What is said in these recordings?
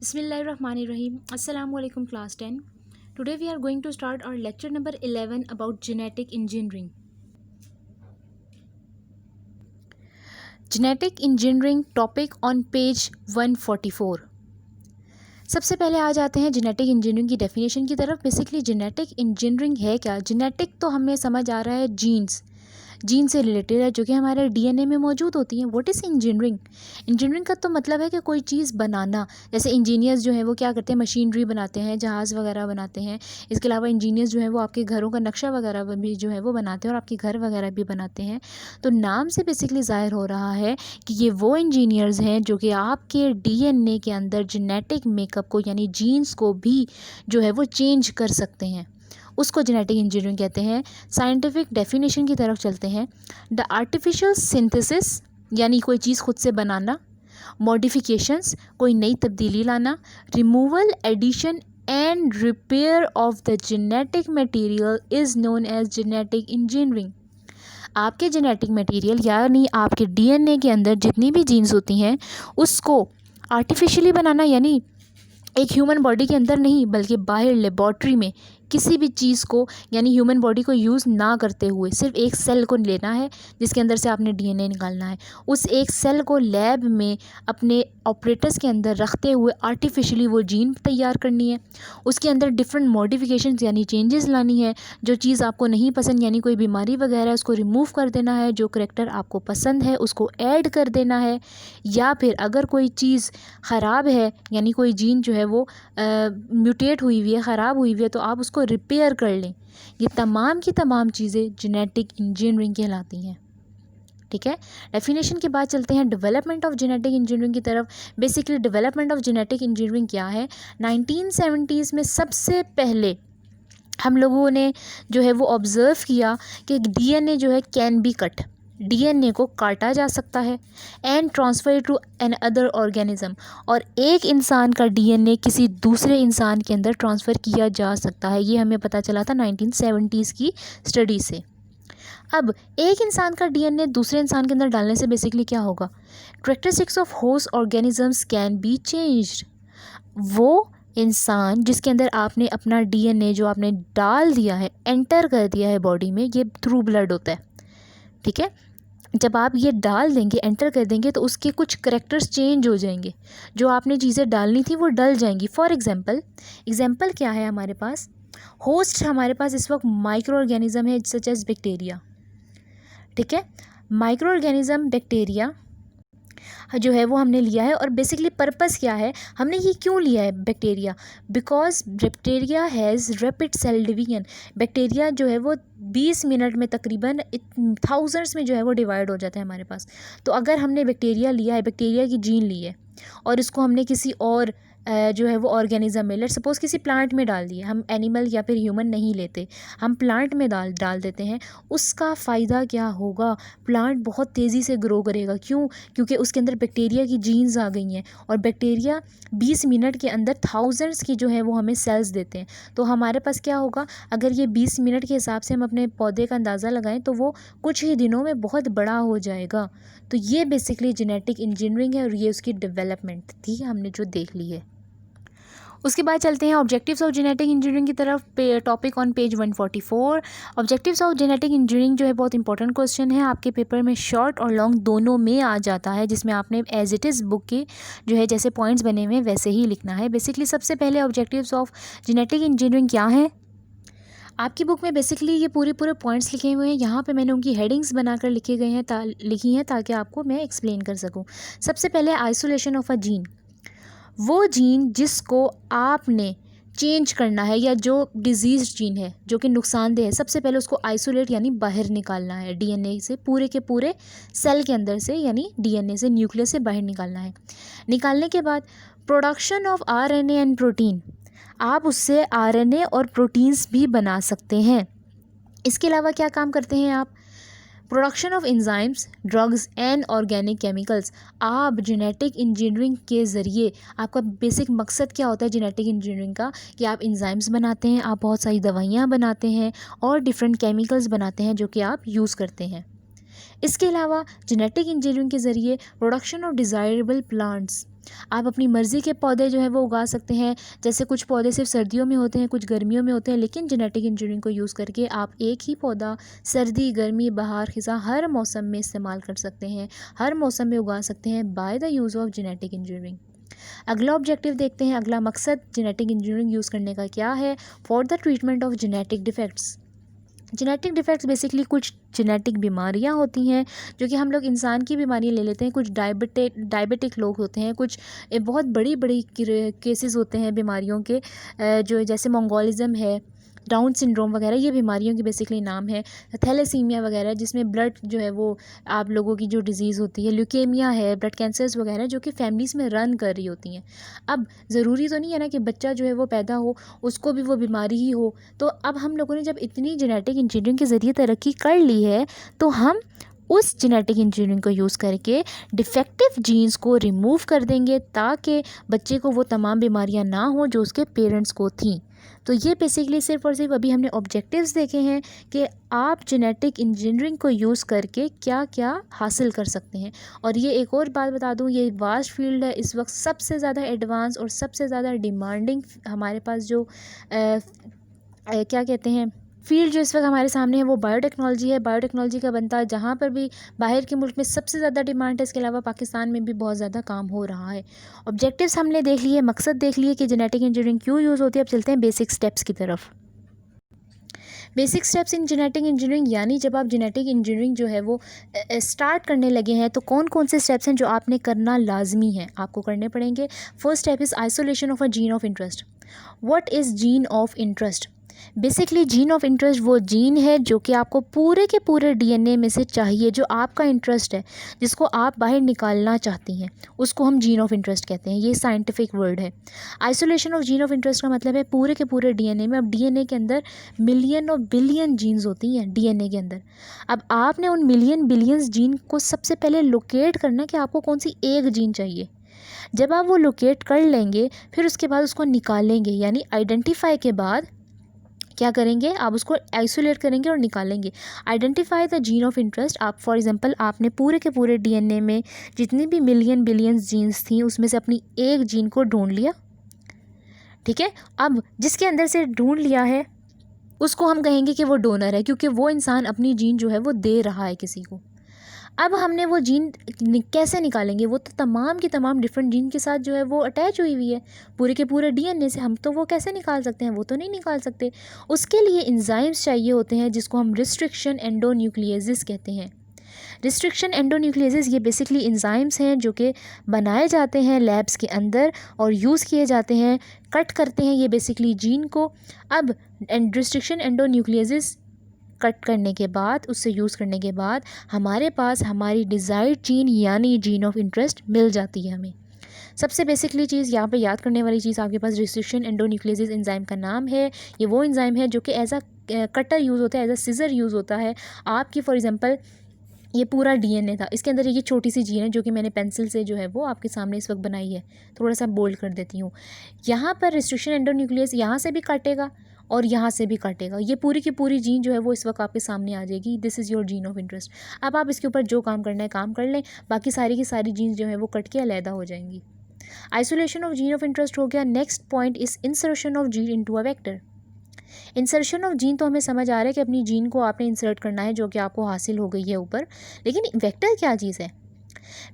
Bismillahirrahmanirrahim. Assalamu alaikum class 10. Today we are going to start our lecture number 11 about genetic engineering. Genetic engineering topic on page 144. सबसे पहले आ जाते हैं genetic engineering की definition की तरफ। Basically genetic engineering है क्या? जेनेटिक तो हमें समझ आ रहा है जीन से रिलेटेड है, जो कि हमारे डीएनए में मौजूद होती हैं। What is engineering? इंजीनियरिंग का तो मतलब है कि कोई चीज़ बनाना। जैसे इंजीनियर्स जो है वो क्या करते हैं, मशीनरी बनाते हैं, जहाज़ वगैरह बनाते हैं। इसके अलावा इंजीनियर्स जो है वो आपके घरों का नक्शा वगैरह भी जो है वो बनाते हैं और आपके घर वगैरह भी बनाते हैं। तो नाम से बेसिकली ज़ाहिर हो रहा है कि ये वो इंजीनियर्स हैं जो कि आपके डीएनए के अंदर जेनेटिक मेकअप को यानी जीन्स को भी जो है वो चेंज कर सकते हैं। उसको जेनेटिक इंजीनियरिंग कहते हैं। साइंटिफिक डेफिनेशन की तरफ चलते हैं। द आर्टिफिशियल सिंथेसिस यानी कोई चीज़ खुद से बनाना, मॉडिफिकेशंस कोई नई तब्दीली लाना, removal, addition and repair of the genetic material is known as genetic engineering. आपके जेनेटिक मटेरियल यानी आपके डीएनए के अंदर जितनी भी जीन्स होती हैं उसको आर्टिफिशियली बनाना, यानी एक ह्यूमन बॉडी के अंदर नहीं बल्कि बाहर लेबॉर्ट्री में किसी भी चीज़ को यानी ह्यूमन बॉडी को यूज़ ना करते हुए सिर्फ एक सेल को लेना है जिसके अंदर से आपने डीएनए निकालना है। उस एक सेल को लैब में अपने ऑपरेटर्स के अंदर रखते हुए आर्टिफिशियली वो जीन तैयार करनी है। उसके अंदर डिफरेंट मॉडिफिकेशंस यानी चेंजेस लानी है। जो चीज़ आपको नहीं पसंद यानी कोई बीमारी वगैरह है उसको रिमूव कर देना है। जो करैक्टर आपको पसंद है उसको ऐड कर देना है। या फिर अगर कोई चीज़ ख़राब है यानी कोई जीन जो है वो म्यूटेट हुई हुई है, ख़राब हुई हुई है, तो आप उसको रिपेयर कर लें। ये तमाम की तमाम चीज़ें जेनेटिक इंजीनियरिंग कहलाती हैं। ठीक है। डेफिनेशन के बाद चलते हैं डेवलपमेंट ऑफ जेनेटिक इंजीनियरिंग की तरफ। Basically development of genetic engineering क्या है? 1970s में सबसे पहले हम लोगों ने जो है वो ऑब्ज़र्व किया कि डीएनए जो है कैन बी कट, डीएनए को काटा जा सकता है and transfer to another organism, और एक इंसान का डीएनए किसी दूसरे इंसान के अंदर ट्रांसफ़र किया जा सकता है। ये हमें पता चला था 1970s की स्टडी से। अब एक इंसान का डीएनए दूसरे इंसान के अंदर डालने से बेसिकली क्या होगा? Characteristics of host organisms can be changed. वो इंसान जिसके अंदर आपने अपना डीएनए जो आपने डाल दिया है, एंटर कर दिया है बॉडी में, ये थ्रू ब्लड होता है। ठीक है। जब आप ये डाल देंगे, एंटर कर देंगे, तो उसके कुछ करैक्टर्स चेंज हो जाएंगे। जो आपने चीज़ें डालनी थी वो डल जाएंगी। फॉर एग्जांपल क्या है हमारे पास? होस्ट हमारे पास इस वक्त माइक्रो ऑर्गेनिज्म है सच एज बैक्टीरिया। ठीक है। माइक्रो ऑर्गेनिज्म बैक्टीरिया जो है वो हमने लिया है। और बेसिकली पर्पस क्या है, हमने ये क्यों लिया है bacteria? Because bacteria has rapid cell division. Bacteria जो है वो 20 मिनट में तकरीबन थाउजेंड्स में जो है वो डिवाइड हो जाता है हमारे पास। तो अगर हमने बैक्टीरिया लिया है, बैक्टीरिया की जीन ली है और इसको हमने किसी और जो है वो ऑर्गेनिज्म में, लेट्स सपोज किसी प्लांट में डाल दिए, हम एनिमल या फिर ह्यूमन नहीं लेते, हम प्लांट में डाल देते हैं, उसका फ़ायदा क्या होगा? प्लांट बहुत तेज़ी से ग्रो करेगा। क्यों? क्योंकि उसके अंदर बैक्टीरिया की जीन्स आ गई हैं और बैक्टीरिया 20 मिनट के अंदर थाउजेंड्स की जो है वो हमें सेल्स देते हैं। तो हमारे पास क्या होगा? अगर ये 20 मिनट के हिसाब से हम अपने पौधे का अंदाज़ा लगाएं तो वो कुछ ही दिनों में बहुत बड़ा हो जाएगा। तो ये बेसिकली जेनेटिक इंजीनियरिंग है और ये उसकी डेवलपमेंट थी, हमने जो देख ली है। उसके बाद चलते हैं ऑब्जेक्टिव्स ऑफ जेनेटिक इंजीनियरिंग की तरफ। Topic on page 144। Objectives of genetic engineering जो है बहुत इंपॉर्टेंट क्वेश्चन है, आपके पेपर में शॉर्ट और लॉन्ग दोनों में आ जाता है, जिसमें आपने एज इट इज़ बुक के जो है जैसे पॉइंट्स बने हुए हैं वैसे ही लिखना है। बेसिकली सबसे पहले ऑब्जेक्टिव्स ऑफ जेनेटिक इंजीनियरिंग क्या है? आपकी बुक में बेसिकली ये पूरे पॉइंट्स लिखे हुए हैं। यहाँ पे मैंने उनकी हेडिंग्स बनाकर लिखी हैं ताकि आपको मैं एक्सप्लेन कर सकूँ। सबसे पहले आइसोलेशन ऑफ अ जीन। वो जीन जिसको आपने चेंज करना है या जो डिजीज़ जीन है जो कि नुकसानदेह है, सबसे पहले उसको आइसोलेट यानी बाहर निकालना है डीएनए से, पूरे के पूरे सेल के अंदर से यानी डीएनए से, न्यूक्लियस से बाहर निकालना है। निकालने के बाद production of RNA and protein, आप उससे आरएनए और प्रोटीन्स भी बना सकते हैं। इसके अलावा क्या काम करते हैं आप? Production of enzymes, drugs and organic chemicals. आप जेनेटिक इंजीनियरिंग के ज़रिए, आपका बेसिक मकसद क्या होता है जेनेटिक इंजीनियरिंग का? कि आप एंजाइम्स बनाते हैं, आप बहुत सारी दवाइयाँ बनाते हैं और डिफरेंट केमिकल्स बनाते हैं जो कि आप यूज़ करते हैं। इसके अलावा जेनेटिक इंजीनियरिंग के ज़रिए प्रोडक्शन ऑफ डिज़ायरेबल प्लांट्स, आप अपनी मर्ज़ी के पौधे जो है वो उगा सकते हैं। जैसे कुछ पौधे सिर्फ सर्दियों में होते हैं, कुछ गर्मियों में होते हैं, लेकिन जेनेटिक इंजीनियरिंग को यूज़ करके आप एक ही पौधा सर्दी, गर्मी, बहार, खिज़ां हर मौसम में इस्तेमाल कर सकते हैं, हर मौसम में उगा सकते हैं by the use of genetic engineering. अगला ऑब्जेक्टिव देखते हैं, अगला मकसद जेनेटिक इंजीनियरिंग यूज़ करने का क्या है। For the treatment of genetic defects. Genetic defects basically कुछ जेनेटिक बीमारियां होती हैं जो कि हम लोग इंसान की बीमारियां ले लेते हैं। कुछ डायबिटिक लोग होते हैं, कुछ बहुत बड़ी बड़ी केसेस होते हैं बीमारियों के, जो जैसे मंगोलिज्म है, डाउन सिंड्रोम वगैरह, ये बीमारियों की बेसिकली नाम है। थैलेसीमिया वगैरह, जिसमें ब्लड जो है वो आप लोगों की जो डिज़ीज़ होती है, ल्यूकेमिया है, ब्लड कैंसर्स वगैरह, जो कि फैमिलीज़ में रन कर रही होती हैं। अब ज़रूरी तो नहीं है ना कि बच्चा जो है वो पैदा हो उसको भी वो बीमारी ही हो। तो अब हम लोगों ने जब इतनी जेनेटिक इंजीनियरिंग के ज़रिए तरक्की कर ली है, तो हम उस जेनेटिक इंजीनियरिंग को यूज़ करके डिफेक्टिव जीन्स को रिमूव कर देंगे ताकि बच्चे को वो तमाम बीमारियां ना हो जो उसके पेरेंट्स को थीं। तो ये बेसिकली सिर्फ और सिर्फ अभी हमने ऑब्जेक्टिव्स देखे हैं कि आप जेनेटिक इंजीनियरिंग को यूज़ करके क्या क्या हासिल कर सकते हैं। और ये एक और बात बता दूं, ये वास्ट फील्ड है, इस वक्त सबसे ज़्यादा एडवांस और सबसे ज़्यादा डिमांडिंग हमारे पास जो क्या कहते हैं फील्ड जो इस वक्त हमारे सामने है वो बायोटेक्नोलॉजी है। बायोटेक्नोलॉजी का बनता जहाँ पर भी बाहर के मुल्क में सबसे ज़्यादा डिमांड है, इसके अलावा पाकिस्तान में भी बहुत ज़्यादा काम हो रहा है। ऑब्जेक्टिव्स हमने देख लिए, मकसद देख लिए कि जेनेटिक इंजीनियरिंग क्यों यूज़ होती है। अब चलते हैं बेसिक स्टेप्स की तरफ। Basic steps in genetic engineering, यानी जब आप जेनेटिक इंजीनियरिंग जो है वो स्टार्ट करने लगे हैं तो कौन कौन से स्टेप्स हैं जो आपने करना लाजमी है, आपको करने पड़ेंगे। First step is isolation of a gene of interest. What is gene of interest? Basically gene of interest वो जीन है जो कि आपको पूरे के पूरे डीएनए में से चाहिए, जो आपका इंटरेस्ट है, जिसको आप बाहर निकालना चाहती हैं, उसको हम जीन ऑफ इंटरेस्ट कहते हैं। ये साइंटिफिक वर्ड है। Isolation of gene of interest का मतलब है पूरे के पूरे डीएनए में। अब डीएनए के अंदर मिलियन और बिलियन जीन्स होती हैं डीएनए के अंदर। अब आपने उन मिलियन बिलियंस जीन को सबसे पहले लोकेट करना कि आपको कौन सी एक जीन चाहिए। जब आप वो लोकेट कर लेंगे फिर उसके बाद उसको निकालेंगे, यानी आइडेंटिफाई के बाद क्या करेंगे, आप उसको आइसोलेट करेंगे और निकालेंगे। Identify the gene of interest. आप फॉर एग्जांपल आपने पूरे के पूरे डीएनए में जितनी भी मिलियन बिलियंस जीन्स थी उसमें से अपनी एक जीन को ढूंढ लिया, ठीक है। अब जिसके अंदर से ढूंढ लिया है उसको हम कहेंगे कि वो डोनर है, क्योंकि वो इंसान अपनी जीन जो है वो दे रहा है किसी को। अब हमने वो जीन कैसे निकालेंगे, वो तो तमाम की तमाम डिफरेंट जीन के साथ जो है वो अटैच हुई हुई है पूरे के पूरे डीएनए से। हम तो वो कैसे निकाल सकते हैं, वो तो नहीं निकाल सकते। उसके लिए एंजाइम्स चाहिए होते हैं जिसको हम रिस्ट्रिक्शन एंडोन्यूक्लियेसिस कहते हैं। रिस्ट्रिक्शन एंडोन्यूक्लियेसिस ये बेसिकली एंजाइम्स हैं जो कि बनाए जाते हैं लैब्स के अंदर और यूज़ किए जाते हैं, कट करते हैं ये बेसिकली जीन को। अब रिस्ट्रिक्शन एंडोन्यूक्लियेसिस कट करने के बाद, उससे यूज़ करने के बाद हमारे पास हमारी डिज़ायर्ड जीन यानी जीन ऑफ इंटरेस्ट मिल जाती है हमें। सबसे बेसिकली चीज़ यहाँ पे याद करने वाली चीज़, आपके पास रिस्ट्रिक्शन एंडोन्यूक्लियेसिस एंजाइम का नाम है। ये वो एंजाइम है जो कि एज अ कटर यूज़ होता है, एज अ सीजर यूज़ होता है। आपकी फॉर एग्जांपल ये पूरा डीएनए था, इसके अंदर ये छोटी सी जीन है जो कि मैंने पेंसिल से जो है वो आपके सामने इस वक्त बनाई है, थोड़ा सा बोल्ड कर देती हूँ। यहाँ पर रिस्ट्रिक्शन एंडोन्यूक्लियस यहाँ से भी काटेगा और यहाँ से भी काटेगा, ये पूरी की पूरी जीन जो है वो इस वक्त आपके सामने आ जाएगी। This is your gene of interest. अब आप इसके ऊपर जो काम करना है काम कर लें, बाकी सारी की सारी जीन्स जो है वो कट के अलहदा हो जाएंगी। Isolation of gene of interest हो गया। Next point is insertion of gene into a vector. Insertion of gene तो हमें समझ आ रहा है कि अपनी जीन को आपने इंसर्ट करना है जो कि आपको हासिल हो गई है ऊपर, लेकिन वेक्टर क्या चीज़ है?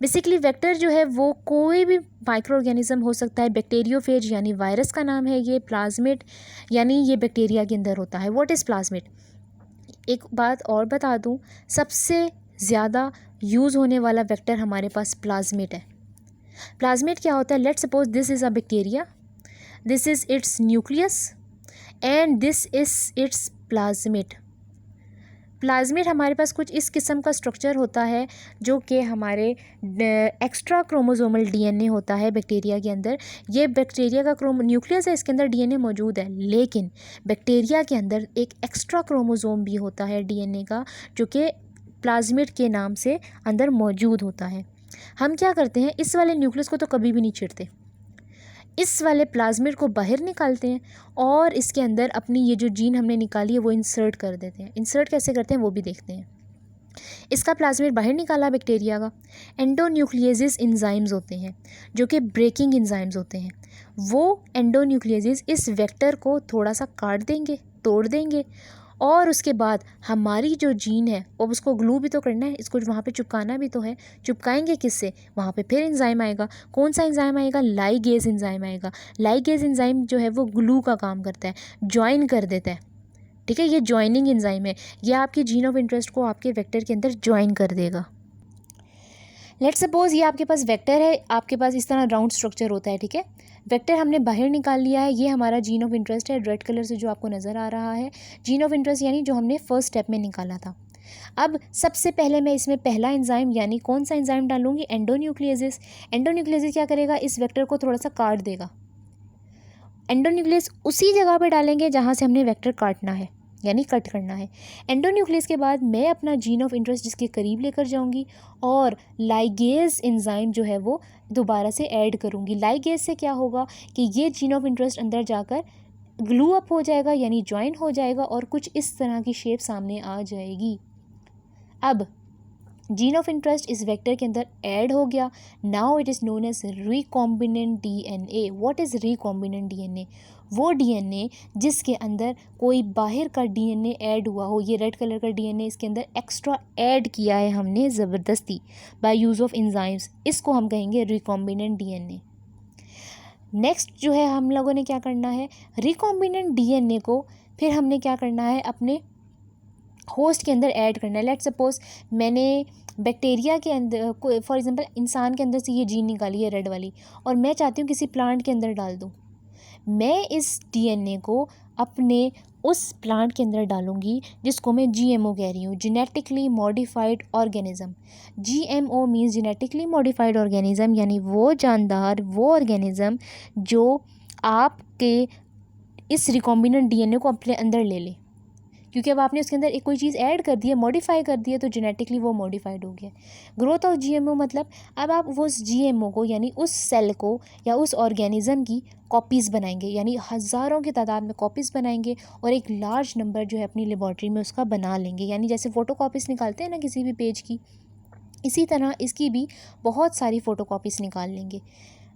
बेसिकली वेक्टर जो है वो कोई भी माइक्रो ऑर्गेनिज्म हो सकता है। बैक्टीरियोफेज यानी वायरस का नाम है ये। प्लाज्मिड यानी ये बैक्टीरिया के अंदर होता है। What is plasmid? एक बात और बता दूं, सबसे ज़्यादा यूज़ होने वाला वेक्टर हमारे पास प्लाज्मिड है। प्लाज्मिड क्या होता है? Let's suppose this is a bacteria, this is it's nucleus and this is it's plasmid. Plasmid हमारे पास कुछ इस किस्म का स्ट्रक्चर होता है जो कि हमारे एक्स्ट्रा क्रोमोसोमल डीएनए होता है बैक्टीरिया के अंदर। ये बैक्टीरिया का न्यूक्लियस है, इसके अंदर डीएनए मौजूद है, लेकिन बैक्टीरिया के अंदर एक एक्स्ट्रा क्रोमोसोम भी होता है डीएनए का जो कि प्लाज्मिड के नाम से अंदर मौजूद होता है। हम क्या करते हैं, इस वाले न्यूक्लियस को तो कभी भी नहीं छेड़ते, इस वाले प्लाज्मिड को बाहर निकालते हैं और इसके अंदर अपनी ये जो जीन हमने निकाली है वो इंसर्ट कर देते हैं। इंसर्ट कैसे करते हैं वो भी देखते हैं। इसका प्लाज्मिड बाहर निकाला बैक्टीरिया का। एंडोन्यूक्लियेसिस एंजाइम्स होते हैं जो कि ब्रेकिंग एंजाइम्स होते हैं। वो एंडोन्यूक्लियेसिस इस वेक्टर को थोड़ा सा काट देंगे, तोड़ देंगे, और उसके बाद हमारी जो जीन है अब उसको ग्लू भी तो करना है, इसको वहाँ पे चिपकाना भी तो है। चिपकाएंगे किससे? वहाँ पे फिर एंजाइम आएगा। कौन सा एंजाइम आएगा? लाइगेज एंजाइम आएगा। लाइगेज एंजाइम जो है वो ग्लू का काम करता है, ज्वाइन कर देता है। ठीक है, ये ज्वाइनिंग एंजाइम है, ये आपकी जीन ऑफ इंटरेस्ट को आपके वेक्टर के अंदर ज्वाइन कर देगा। लेट्स सपोज ये आपके पास वेक्टर है, आपके पास इस तरह राउंड स्ट्रक्चर होता है। ठीक है, वेक्टर हमने बाहर निकाल लिया है, ये हमारा जीन ऑफ इंटरेस्ट है, रेड कलर से जो आपको नज़र आ रहा है जीन ऑफ इंटरेस्ट, यानी जो हमने फर्स्ट स्टेप में निकाला था। अब सबसे पहले मैं इसमें पहला एंजाइम यानी कौन सा एंजाइम डालूंगी? एंडोन्यूक्लियेसिस। एंडोन्यूक्लियेसिस क्या करेगा? इस वेक्टर को थोड़ा सा काट देगा। एंडोन्यूक्लियस उसी जगह पे डालेंगे जहाँ से हमने वेक्टर काटना है, यानी कट करना है। एंडोन्यूक्लियस के बाद मैं अपना जीन ऑफ इंटरेस्ट जिसके करीब लेकर जाऊंगी और लाइगेज एंजाइम जो है वो दोबारा से ऐड करूंगी। लाइगेज से क्या होगा कि ये जीन ऑफ इंटरेस्ट अंदर जाकर ग्लू अप हो जाएगा, यानी ज्वाइन हो जाएगा, और कुछ इस तरह की शेप सामने आ जाएगी। अब जीन ऑफ इंटरेस्ट इस वेक्टर के अंदर ऐड हो गया। Now it is known as recombinant DNA. What is recombinant DNA? वो डीएनए जिसके अंदर कोई बाहर का डीएनए ऐड हुआ हो। ये रेड कलर का डीएनए इसके अंदर एक्स्ट्रा ऐड किया है हमने ज़बरदस्ती बाय यूज़ ऑफ एंजाइम्स, इसको हम कहेंगे रिकॉम्बिनेंट डीएनए। नेक्स्ट जो है हम लोगों ने क्या करना है, रिकॉम्बिनेंट डीएनए को फिर हमने क्या करना है, अपने होस्ट के अंदर ऐड करना है। लेट्स सपोज मैंने बैक्टीरिया के अंदर कोई, फॉर एग्जांपल इंसान के अंदर से ये जीन निकाली है रेड वाली, और मैं चाहती हूँ किसी प्लांट के अंदर डाल दूँ। मैं इस डीएनए को अपने उस प्लांट के अंदर डालूंगी जिसको मैं जीएमओ कह रही हूँ, genetically modified organism. GMO means genetically modified organism, यानी वो जानदार, वो ऑर्गेनिज्म जो आपके इस रिकॉम्बिनेंट डीएनए को अपने अंदर ले ले, क्योंकि अब आपने उसके अंदर एक कोई चीज़ ऐड कर दी है, मॉडिफाई कर दी है, तो जेनेटिकली वो मॉडिफाइड हो गया। ग्रोथ ऑफ जीएमओ मतलब अब आप वो उस जीएमओ को यानी उस सेल को या उस ऑर्गेनिज्म की कॉपीज़ बनाएंगे, यानी हज़ारों की तादाद में कॉपीज़ बनाएंगे और एक लार्ज नंबर जो है अपनी लेबॉर्ट्री में उसका बना लेंगे। यानी जैसे फ़ोटो कॉपीज़ निकालते हैं ना किसी भी पेज की, इसी तरह इसकी भी बहुत सारी फ़ोटो कॉपीज़ निकाल लेंगे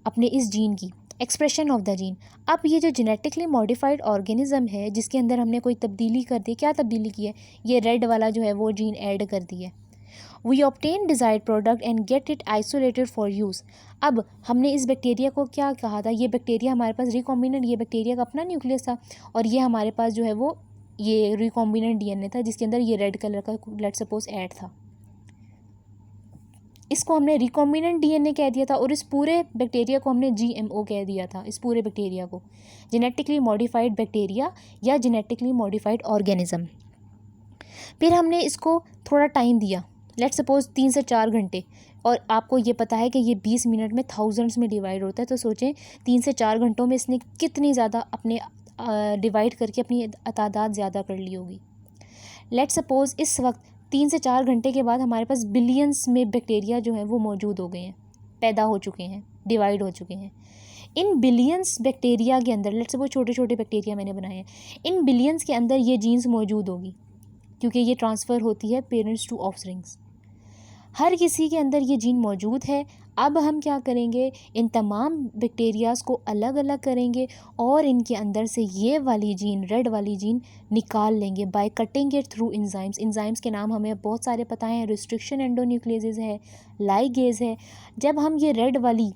अपने इस जीन की। Expression of the gene. अब ये जो जेनेटिकली मॉडिफाइड ऑर्गेनिज्म है जिसके अंदर हमने कोई तब्दीली कर दी, क्या तब्दीली की है? ये रेड वाला जो है वो जीन ऐड कर दी है। We obtain desired product and get it isolated for use. अब हमने इस बैक्टीरिया को क्या कहा था, ये बैक्टीरिया हमारे पास रिकॉम्बिनेंट, ये बैक्टीरिया का अपना न्यूक्लियस था, और ये हमारे पास जो है वो ये रिकॉम्बिनेंट डीएनए था जिसके अंदर ये रेड कलर का लेट्स सपोज ऐड था। इसको हमने रिकॉम्बिनेंट डीएनए कह दिया था, और इस पूरे बैक्टीरिया को हमने जीएमओ कह दिया था। इस पूरे बैक्टीरिया को जेनेटिकली मॉडिफाइड बैक्टीरिया या जेनेटिकली मॉडिफाइड ऑर्गेनिज्म। फिर हमने इसको थोड़ा टाइम दिया, लेट्स सपोज 3 से 4 घंटे, और आपको ये पता है कि ये 20 मिनट में थाउजेंड्स में डिवाइड होता है, तो सोचें 3 से 4 घंटों में इसने कितनी ज़्यादा अपने डिवाइड करके अपनी तादाद ज़्यादा कर ली होगी। लेट्स सपोज इस वक्त 3 से 4 घंटे के बाद हमारे पास बिलियंस में बैक्टीरिया जो हैं वो मौजूद हो गए हैं, पैदा हो चुके हैं, डिवाइड हो चुके हैं। इन बिलियंस बैक्टीरिया के अंदर, लेट्स सपोज छोटे छोटे बैक्टीरिया मैंने बनाए हैं, इन बिलियंस के अंदर ये जीन्स मौजूद होगी, क्योंकि ये ट्रांसफ़र होती है पेरेंट्स टू ऑफस्प्रिंग्स। हर किसी के अंदर ये जीन मौजूद है। अब हम क्या करेंगे, इन तमाम बैक्टीरियाज़ को अलग अलग करेंगे और इनके अंदर से ये वाली जीन, रेड वाली जीन निकाल लेंगे by cutting it through enzymes. Enzymes के नाम हमें बहुत सारे पता हैं, रिस्ट्रिक्शन एंडोन्यूक्लियेसिस है, लाइगेज है। जब हम ये रेड वाली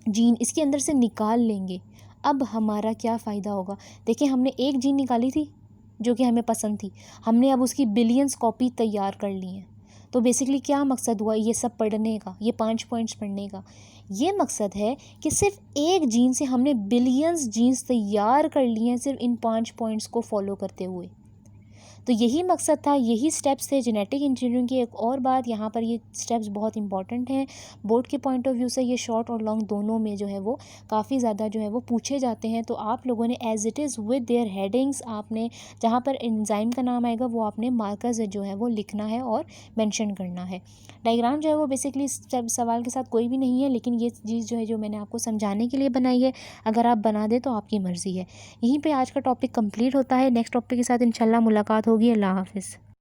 जीन इसके अंदर से निकाल लेंगे, अब हमारा क्या फ़ायदा होगा? देखिए, हमने एक जीन निकाली थी जो कि हमें पसंद थी, हमने अब उसकी बिलियंस कॉपी तैयार कर ली हैं। तो बेसिकली क्या मकसद हुआ ये सब पढ़ने का, ये 5 पॉइंट्स पढ़ने का? ये मकसद है कि सिर्फ एक जीन से हमने बिलियंस जीन्स तैयार कर लिए हैं सिर्फ इन 5 पॉइंट्स को फॉलो करते हुए। तो यही मकसद था, यही स्टेप्स थे जेनेटिक इंजीनियरिंग की। एक और बात यहाँ पर, ये स्टेप्स बहुत इंपॉर्टेंट हैं बोर्ड के पॉइंट ऑफ व्यू से, ये शॉर्ट और लॉन्ग दोनों में जो है वो काफ़ी ज़्यादा जो है वो पूछे जाते हैं। तो आप लोगों ने as it is with their headings, आपने जहाँ पर एंजाइम का नाम आएगा वो आपने मार्कर्स जो है वो लिखना है और मेंशन करना है। डायग्राम जो है वो बेसिकली सवाल के साथ कोई भी नहीं है, लेकिन ये चीज़ जो है जो मैंने आपको समझाने के लिए बनाई है, अगर आप बना दें तो आपकी मर्ज़ी है। यहीं पे आज का टॉपिक कंप्लीट होता है। नेक्स्ट टॉपिक के साथ इंशाल्लाह मुलाकात होगी। अल्लाह हाफ़िज़।